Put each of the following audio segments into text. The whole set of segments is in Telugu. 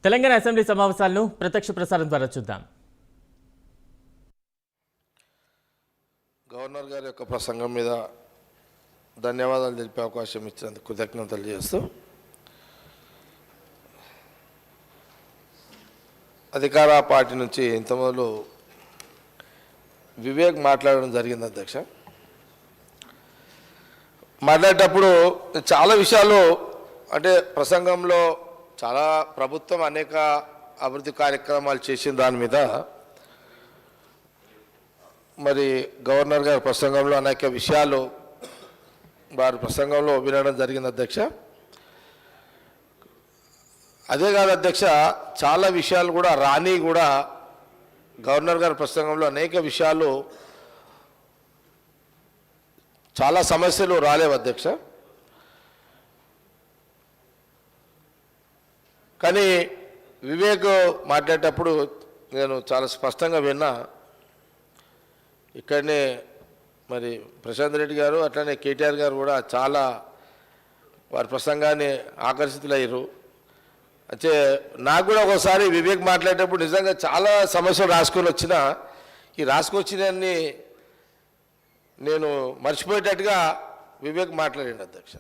తెలంగాణ అసెంబ్లీ సమావేశాలను ప్రత్యక్ష ప్రసారం ద్వారా చూద్దాం. గవర్నర్ గారి యొక్క ప్రసంగం మీద ధన్యవాదాలు తెలిపే అవకాశం ఇచ్చినందుకు కృతజ్ఞతలు చేస్తూ అధికార పార్టీ నుంచి ఇంతమొదలు వివేక్ మాట్లాడడం జరిగింది. అధ్యక్ష మాట్లాడేటప్పుడు చాలా విషయాలు అంటే ప్రసంగంలో చాలా ప్రభుత్వం అనేక అభివృద్ధి కార్యక్రమాలు చేసిన దాని మీద మరి గవర్నర్ గారి ప్రసంగంలో అనేక విషయాలు వారి ప్రసంగంలో వినడం జరిగింది. అధ్యక్ష అదే కాదు అధ్యక్ష, చాలా విషయాలు కూడా రాని కూడా గవర్నర్ గారి ప్రసంగంలో అనేక విషయాలు చాలా సమస్యలు రాలేవు అధ్యక్ష. కానీ వివేక్ మాట్లాడేటప్పుడు నేను చాలా స్పష్టంగా విన్నా. ఇక్కడనే మరి ప్రశాంత్ రెడ్డి గారు అట్లనే కేటీఆర్ గారు కూడా చాలా వారి ప్రసంగాన్ని ఆకర్షితులయ్యారు. అయితే నాకు కూడా ఒకసారి వివేక్ మాట్లాడేటప్పుడు నిజంగా చాలా సమస్యలు రాసుకొని వచ్చిన ఈ రాసుకొచ్చినన్ని నేను మర్చిపోయేటట్టుగా వివేక్ మాట్లాడండి అధ్యక్ష.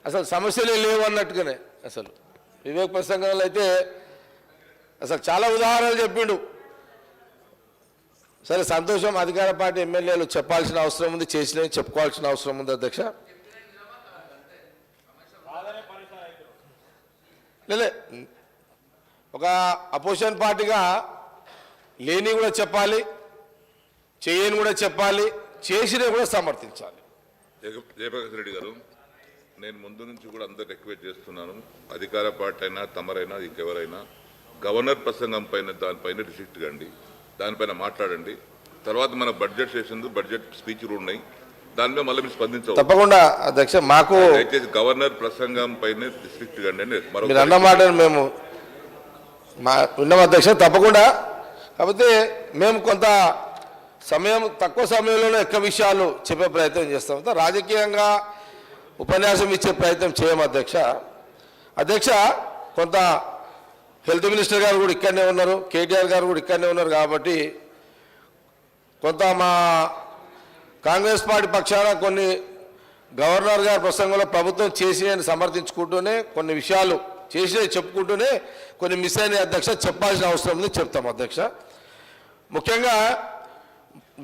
అసలు సమస్యలే లేవు అన్నట్టుగానే అసలు వివేక్ ప్రసంగంలో అయితే అసలు చాలా ఉదాహరణలు చెప్పిండు. సరే సంతోషం, అధికార పార్టీ ఎమ్మెల్యేలు చెప్పాల్సిన అవసరం ఉంది, చేసినవి చెప్పుకోవాల్సిన అవసరం ఉంది అధ్యక్ష. లే ఒక అపోజిషన్ పార్టీగా లేని కూడా చెప్పాలి, చేయని కూడా చెప్పాలి, చేసినవి కూడా సమర్థించాలి. జయప్రకాష్ రెడ్డి గారు, నేను ముందు నుంచి కూడా అందరు రిక్వెస్ట్ చేస్తున్నాను, అధికార పార్టీ అయినా తమరైనా ఇంకెవరైనా గవర్నర్ ప్రసంగం పైన దానిపైన రిస్ట్రిక్ట్ కండి, దానిపైన మాట్లాడండి. తర్వాత మన బడ్జెట్ సెషన్ బడ్జెట్ స్పీచ్లు ఉన్నాయి, దాని మీద మళ్ళీ మీరు స్పందించవచ్చు తప్పకుండా అధ్యక్ష. మాకు దయచేసి గవర్నర్ ప్రసంగం పైన రిస్ట్రిక్ట్ కండి అని మీరు అన్న మాటను మేము విన్నాం అధ్యక్ష, తప్పకుండా. కాకపోతే మేము కొంత సమయం తక్కువ సమయంలోనే ఎక్కువ విషయాలు చెప్పే ప్రయత్నం చేస్తాం. రాజకీయంగా ఉపన్యాసం ఇచ్చే ప్రయత్నం చేయము అధ్యక్ష. అధ్యక్ష కొంత హెల్త్ మినిస్టర్ గారు కూడా ఇక్కడనే ఉన్నారు, కేటీఆర్ గారు కూడా ఇక్కడనే ఉన్నారు. కాబట్టి కొంత మా కాంగ్రెస్ పార్టీ పక్షాన కొన్ని గవర్నర్ గారి ప్రసంగంలో ప్రభుత్వం చేసినని సమర్థించుకుంటూనే కొన్ని విషయాలు చేసినవి చెప్పుకుంటూనే కొన్ని మిస్ అయిన అధ్యక్ష చెప్పాల్సిన అవసరం ఉంది, చెప్తాం అధ్యక్ష. ముఖ్యంగా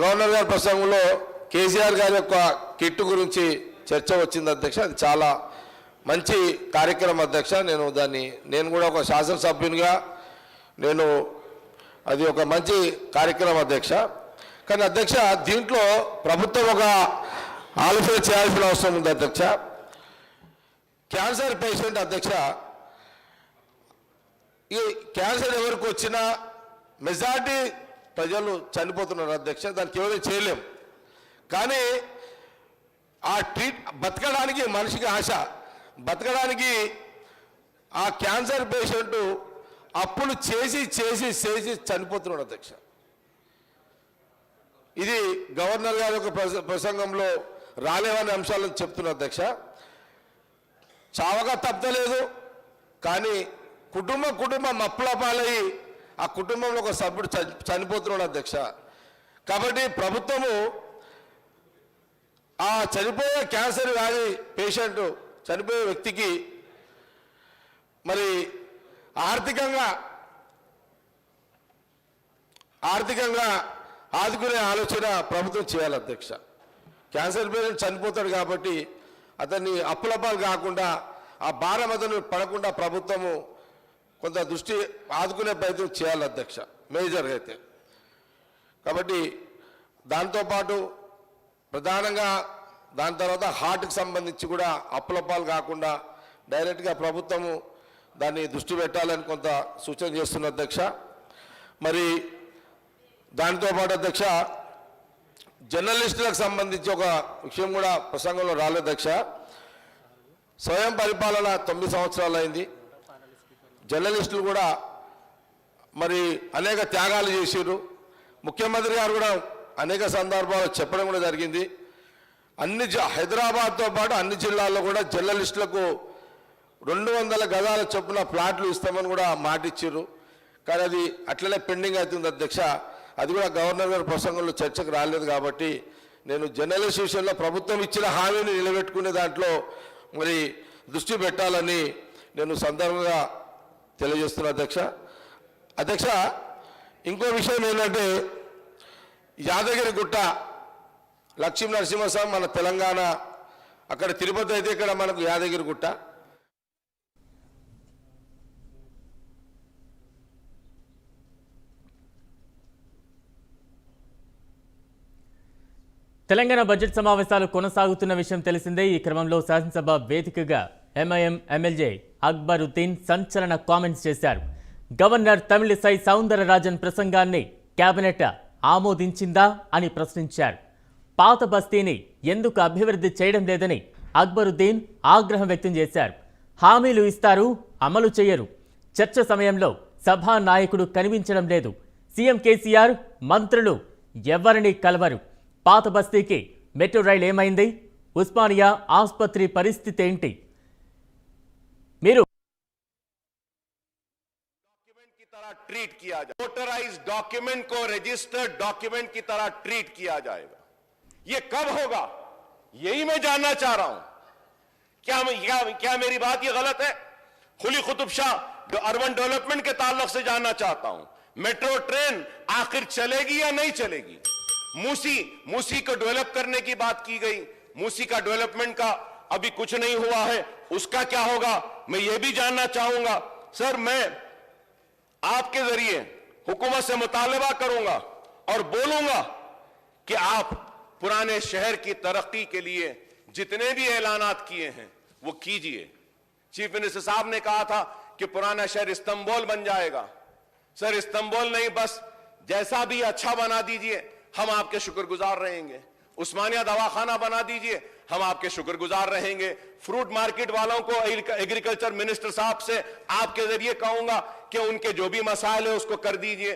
గవర్నర్ గారి ప్రసంగంలో కేసీఆర్ గారి యొక్క కిట్టు గురించి చర్చ వచ్చింది అధ్యక్ష. అది చాలా మంచి కార్యక్రమం అధ్యక్ష. నేను కూడా ఒక శాసనసభ్యునిగా అది ఒక మంచి కార్యక్రమం అధ్యక్ష. కానీ అధ్యక్ష దీంట్లో ప్రభుత్వం ఒక ఆలోచన చేయాల్సిన అవసరం ఉంది అధ్యక్ష. క్యాన్సర్ పేషెంట్ అధ్యక్ష, ఈ క్యాన్సర్ ఎవరికి వచ్చినా మెజార్టీ ప్రజలు చనిపోతున్నారు అధ్యక్ష. దానికి ఎవరైనా చేయలేం. కానీ ఆ బతకడానికి మనిషికి ఆశ, బతకడానికి ఆ క్యాన్సర్ పేషెంట్ అప్పులు చేసి చేసి చేసి చనిపోతున్నాడు అధ్యక్ష. ఇది గవర్నర్ గారి యొక్క ప్రసంగంలో రాలేవనే అంశాలను చెప్తున్నా అధ్యక్ష. చావగా తప్పలేదు, కానీ కుటుంబం అప్పుల పాలయ్యి ఆ కుటుంబంలో ఒక సభ్యుడు చనిపోతున్నాడు అధ్యక్ష. కాబట్టి ప్రభుత్వము ఆ చనిపోయే క్యాన్సర్ వ్యాధి పేషెంట్ చనిపోయే వ్యక్తికి మరి ఆర్థికంగా ఆదుకునే ఆలోచన ప్రభుత్వం చేయాలి అధ్యక్ష. క్యాన్సర్ పేషెంట్ చనిపోతాడు కాబట్టి అతన్ని అప్పుల పాలు కాకుండా ఆ భారం అతను పడకుండా ప్రభుత్వము కొంత దృష్టి ఆదుకునే ప్రయత్నం చేయాలి అధ్యక్ష, మేజర్గా అయితే. కాబట్టి దాంతోపాటు ప్రధానంగా దాని తర్వాత హార్ట్కి సంబంధించి కూడా అప్పుల పాలు కాకుండా డైరెక్ట్గా ప్రభుత్వము దాన్ని దృష్టి పెట్టాలని కొంత సూచన చేస్తున్న అధ్యక్ష. మరి దాంతోపాటు అధ్యక్ష జర్నలిస్టులకు సంబంధించి ఒక విషయం కూడా ప్రసంగంలో రాలేదు అధ్యక్ష. స్వయం పరిపాలన 9 సంవత్సరాలు అయింది. జర్నలిస్టులు కూడా మరి అనేక త్యాగాలు చేశారు. ముఖ్యమంత్రి గారు కూడా అనేక సందర్భాల్లో చెప్పడం కూడా జరిగింది. హైదరాబాద్తో పాటు అన్ని జిల్లాల్లో కూడా జర్నలిస్టులకు 200 గజాల చొప్పున ప్లాట్లు ఇస్తామని కూడా మాట ఇచ్చారు. కానీ అది అట్లనే పెండింగ్ అవుతుంది అధ్యక్ష. అది కూడా గవర్నర్ గారి ప్రసంగంలో చర్చకు రాలేదు. కాబట్టి నేను జర్నలిస్ట్ విషయంలో ప్రభుత్వం ఇచ్చిన హామీని నిలబెట్టుకునే దాంట్లో మరి దృష్టి పెట్టాలని నేను సందర్భంగా తెలియజేస్తున్నా అధ్యక్ష. ఇంకో విషయం ఏంటంటే యాదగిరిగుట్ట లక్ష్మీ నరసింహస్వామి మన తెలంగాణ, అక్కడ తిరుపతి అయితే ఇక్కడ మనకు యాదగిరిగుట్ట. తెలంగాణ బడ్జెట్ సమావేశాలు కొనసాగుతున్న విషయం తెలిసిందే. ఈ క్రమంలో శాసనసభ వేదికగా ఎంఐఎం ఎమ్మెల్యే అక్బరుద్దీన్ సంచలన కామెంట్స్ చేశారు. గవర్నర్ తమిళిసై సౌందరరాజన్ ప్రసంగాన్ని కేబినెట్ ఆమోదించిందా అని ప్రశ్నించారు. పాత బస్తీని ఎందుకు అభివృద్ధి చేయడం లేదని అక్బరుద్దీన్ ఆగ్రహం వ్యక్తం చేశారు. హామీలు ఇస్తారు, అమలు చేయరు. చర్చ సమయంలో సభా నాయకుడు కనిపించడం లేదు. సీఎం కేసీఆర్ మంత్రులు ఎవరిని కలవరు. పాత బస్తీకి మెట్రో రైలు ఏమైంది? ఉస్మానియా ఆసుపత్రి పరిస్థితి ఏంటి? మీరు ट्रीट किया जाए, नोटराइज डॉक्यूमेंट को रजिस्टर्ड डॉक्यूमेंट की तरह ट्रीट किया जाएगा। ये कब होगा, यही मैं जानना चाह रहा हूं। क्या मेरी बात ये गलत है? खुली कुतुब शाह अर्बन डेवलपमेंट के ताल्लुक से जानना चाहता हूं, मेट्रो ट्रेन आखिर चलेगी या नहीं चलेगी? मूसी को डेवलप करने की बात की गई, मूसी का डेवलपमेंट का अभी कुछ नहीं हुआ है, उसका क्या होगा मैं ये भी जानना चाहूंगा। सर, मैं आपके जरिए हुकूमत से मुतालबा करूंगा और बोलूंगा कि आप पुराने शहर की तरक्की के लिए जितने भी ऐलानात किए हैं वो कीजिए। चीफ मिनिस्टर साहब ने कहा था कि पुराना शहर इस्तांबुल बन जाएगा। सर, इस्तांबुल नहीं, बस जैसा भी अच्छा बना दीजिए, हम आपके शुक्रगुजार रहेंगे। उस्मानिया दवाखाना बना दीजिए, हम आपके शुक्रगुजार रहेंगे। फ्रूट मार्केट वालों को एग्रीकल्चर मिनिस्टर साहब से आपके जरिए कहूंगा कि उनके जो भी मसाइल है उसको कर दीजिए।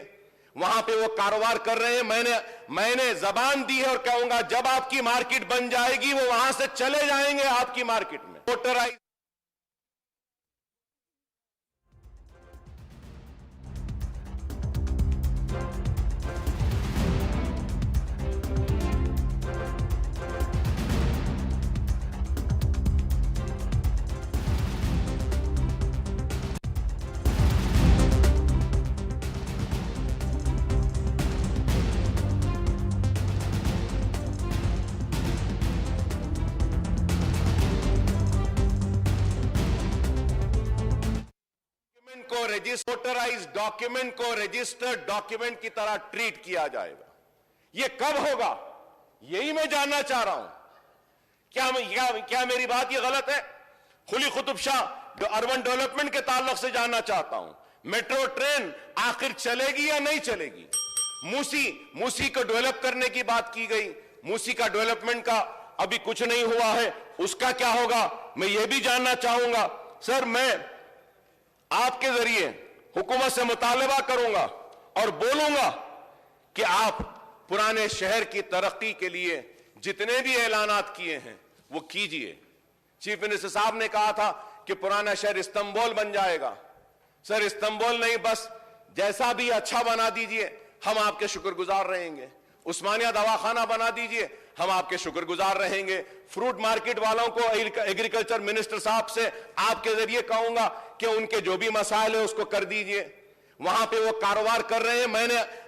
वहां पे वो कारोबार कर रहे हैं, मैंने जबान दी है और कहूंगा जब आपकी मार्केट बन जाएगी वो वहां से चले जाएंगे आपकी मार्केट में। मोटराइज नोटराइज डॉक्यूमेंट को रजिस्टर्ड डॉक्यूमेंट की तरह ट्रीट किया जाएगा। ये कब होगा, यही मैं जानना चाह रहा हूं। क्या मेरी बात ये गलत है? खुली कुतुब शाह अर्बन डेवलपमेंट के ताल्लुक से जानना चाहता हूं, मेट्रो ट्रेन आखिर चलेगी या नहीं चलेगी? मूसी को डेवलप करने की बात की गई, मूसी का डेवलपमेंट का अभी कुछ नहीं हुआ है, उसका क्या होगा मैं ये भी जानना चाहूंगा। सर, मैं आपके जरिए हुकूमत से मुतालबा करूंगा और बोलूंगा कि आप पुराने शहर की तरक्की के लिए जितने भी ऐलानात किए हैं वो कीजिए। चीफ मिनिस्टर साहब ने कहा था कि पुराना शहर इस्तांबुल बन जाएगा। सर, इस्तांबुल नहीं, बस जैसा भी अच्छा बना दीजिए, हम आपके शुक्रगुजार रहेंगे। उस्मानिया दवाखाना बना दीजिए, हम आपके शुक्रगुजार रहेंगे। फ्रूट मार्केट वालों को एग्रीकल्चर मिनिस्टर साहब से आपके जरिए कहूंगा कि उनके जो भी मसाइल है उसको कर दीजिए। वहां पे वो कारोबार कर रहे हैं,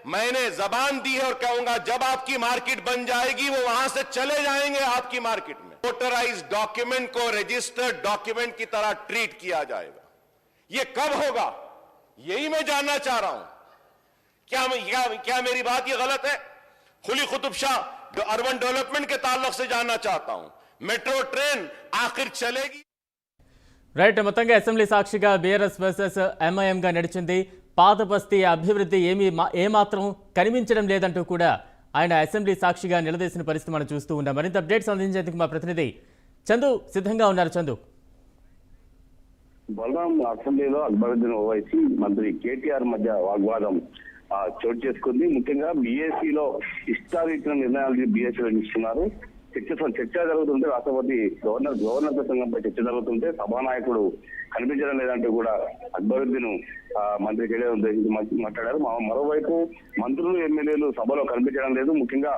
मैंने जबान दी है और कहूंगा जब आपकी मार्केट बन जाएगी वो वहां से चले जाएंगे आपकी मार्केट में। नोटराइज डॉक्यूमेंट को रजिस्टर्ड डॉक्यूमेंट की तरह ट्रीट किया जाएगा। ये कब होगा, यही मैं जानना चाह रहा हूं। क्या मेरी बात ये गलत है? खुली कुतुब शाह अर्बन डेवलपमेंट के ताल्लुक से जानना चाहता हूं, मेट्रो ट्रेन आखिर चलेगी? రైట్, మొత్తంగా అసెంబ్లీ సాక్షిగా బీఆర్ఎస్ వర్సెస్ ఎంఐఎంగా నడిచింది. పాత బస్తీ అభివృద్ధి ఏమాత్రం కనిపించడం లేదంటూ కూడా ఆయన అసెంబ్లీ సాక్షిగా నిలదీసిన పరిస్థితి మనం చూస్తూ ఉన్నాం. మరింత అప్డేట్స్ అందించేందుకు మా ప్రతినిధి చందు సిద్ధంగా ఉన్నారు. చందు, బలరాం, అసెంబ్లీలో అక్బరుద్దీన్ ఓవైసీ మంత్రి కేటీఆర్ మధ్య వాగ్వాదం చోటు చేసుకుంది. ముఖ్యంగా బీఏసీలో ఇష్టారీతిన నిర్ణయాలు బీఏసీలో ఇస్తున్నారు. చర్చ జరుగుతుంటే రాష్ట్రపతి గవర్నర్ ప్రసంగంపై చర్చ జరుగుతుంటే సభానాయకుడు కనిపించడం లేదంటూ కూడా అక్బరుద్దీన్ మంత్రి కేటీఆర్ ఉద్దేశించి మాట్లాడారు. మరోవైపు మంత్రులు ఎమ్మెల్యేలు సభలో కనిపించడం లేదు. ముఖ్యంగా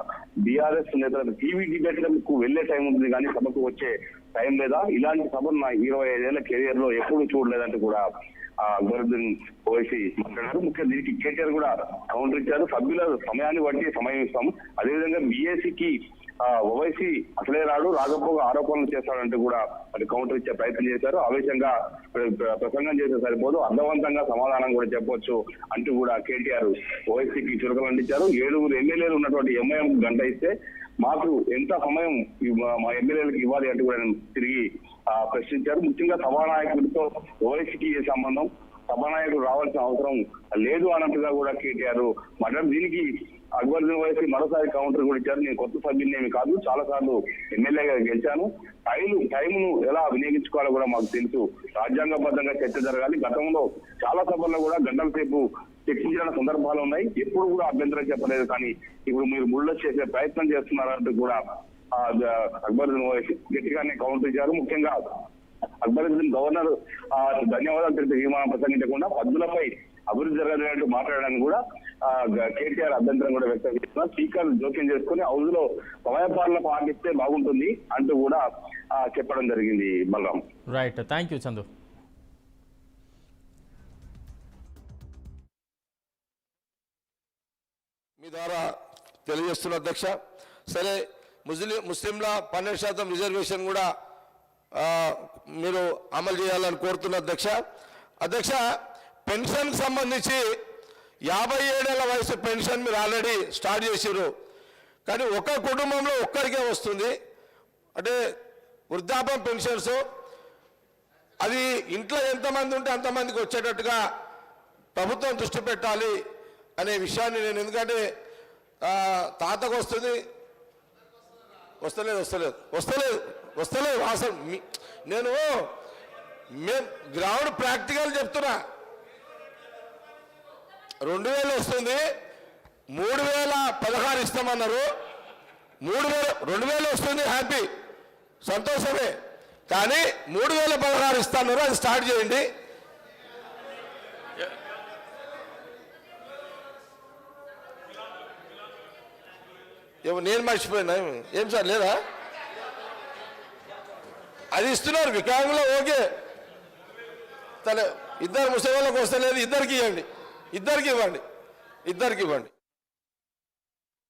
బీఆర్ఎస్ నేతలకు టీవీ డిబేట్లకు వెళ్లే టైం ఉంటుంది కానీ సభకు వచ్చే టైం లేదా? ఇలాంటి సభను నా 25 ఏళ్ల కెరియర్ లో ఎప్పుడు చూడలేదంటూ కూడా అక్బరుద్దీన్ ఓవైసీ మాట్లాడారు. ముఖ్యంగా దీనికి కేటీఆర్ కూడా కౌంటర్ ఇచ్చారు. సభ్యుల సమయాన్ని బట్టి సమయం ఇస్తాం. అదేవిధంగా బీఏసీకి ఓవైసీ అసలే రాకపోగా ఆరోపణలు చేస్తాడంటూ కూడా మరి కౌంటర్ ఇచ్చే ప్రయత్నం చేశారు. ఆవేశంగా ప్రసంగం చేస్తే సరిపోదు, అర్థవంతంగా సమాధానం కూడా చెప్పొచ్చు అంటూ కూడా కేటీఆర్ ఓవైసీకి చురకలు అందించారు. 7 ఎమ్మెల్యేలు ఉన్నటువంటి ఎంఐఎం గంట ఇస్తే మాకు ఎంత సమయం మా ఎమ్మెల్యేలకు ఇవ్వాలి అంటూ కూడా తిరిగి ప్రశ్నించారు. ముఖ్యంగా సభానాయకుడితో ఓవైసీకి ఏ సంబంధం, సభానాయకుడు రావాల్సిన అవసరం లేదు అన్నట్టుగా కూడా కేటీఆర్ మాట్లాడారు. దీనికి అక్బరుద్దీన్ ఓవైసీ మరోసారి కౌంటర్ కూడా ఇచ్చారు. నేను కొత్త సభ్యునేమి కాదు, చాలా సార్లు ఎమ్మెల్యేగా గెలిచాను. టైమును ఎలా వినియోగించుకోవాలో కూడా మాకు తెలుసు. రాజ్యాంగబద్ధంగా చర్చ జరగాలి. గతంలో చాలా సభల్లో కూడా గంటల సేపు చర్చించిన సందర్భాలు ఉన్నాయి. ఎప్పుడు కూడా అభ్యంతరం చెప్పలేదు. కానీ ఇప్పుడు మీరు ముళ్ళ చేసే ప్రయత్నం చేస్తున్నారంటూ కూడా అక్బరుద్దీన్ ఓవైసీ గట్టిగానే కౌంటర్ ఇచ్చారు. ముఖ్యంగా అక్బరుద్దీన్ గవర్నర్ ధన్యవాదాలు తెలిపే విమానం ప్రసంగించకుండా పద్దులపై అభివృద్ధి జరగలేదంటూ మాట్లాడడానికి కూడా కేటీఆర్ అభ్యంతరం కూడా వ్యక్తం చేస్తున్నారు. స్పీకర్ జోక్యం చేసుకుని హౌస్ లో సమయపాలన పాటిస్తే బాగుంటుంది అంటూ కూడా చెప్పడం జరిగింది. Balaram. Right, thank you Chandu. మీ ద్వారా తెలియజేస్తున్న అధ్యక్ష, సరే ముస్లింల 12% రిజర్వేషన్ కూడా మీరు అమలు చేయాలని కోరుతున్న అధ్యక్ష పెన్షన్ సంబంధించి 57 ఏళ్ల వయసు పెన్షన్ మీరు ఆల్రెడీ స్టార్ట్ చేసారు. కానీ ఒక కుటుంబంలో ఒక్కరికే వస్తుంది. అంటే వృద్ధాప్య పెన్షన్స్ అది ఇంట్లో ఎంతమంది ఉంటే అంతమందికి వచ్చేటట్టుగా ప్రభుత్వం దృష్టి పెట్టాలి అనే విషయాన్ని నేను, ఎందుకంటే తాతకు వస్తుంది, వస్తలేదు అసలు. నేను గ్రౌండ్ ప్రాక్టికల్ చెప్తున్నా. 2000 వస్తుంది, 3016 ఇస్తామన్నారు. 2000 వస్తుంది, హ్యాపీ, సంతోషమే. కానీ 3016 ఇస్తాన్నారు, అది స్టార్ట్ చేయండి. నేను మర్చిపోయినా ఏం సార్ లేదా? అది ఇస్తున్నారు వికలాంగులు, ఓకే. ఇద్దరు ముసలి వాళ్ళకి వస్తలేదు, ఇద్దరికి ఇవ్వండి.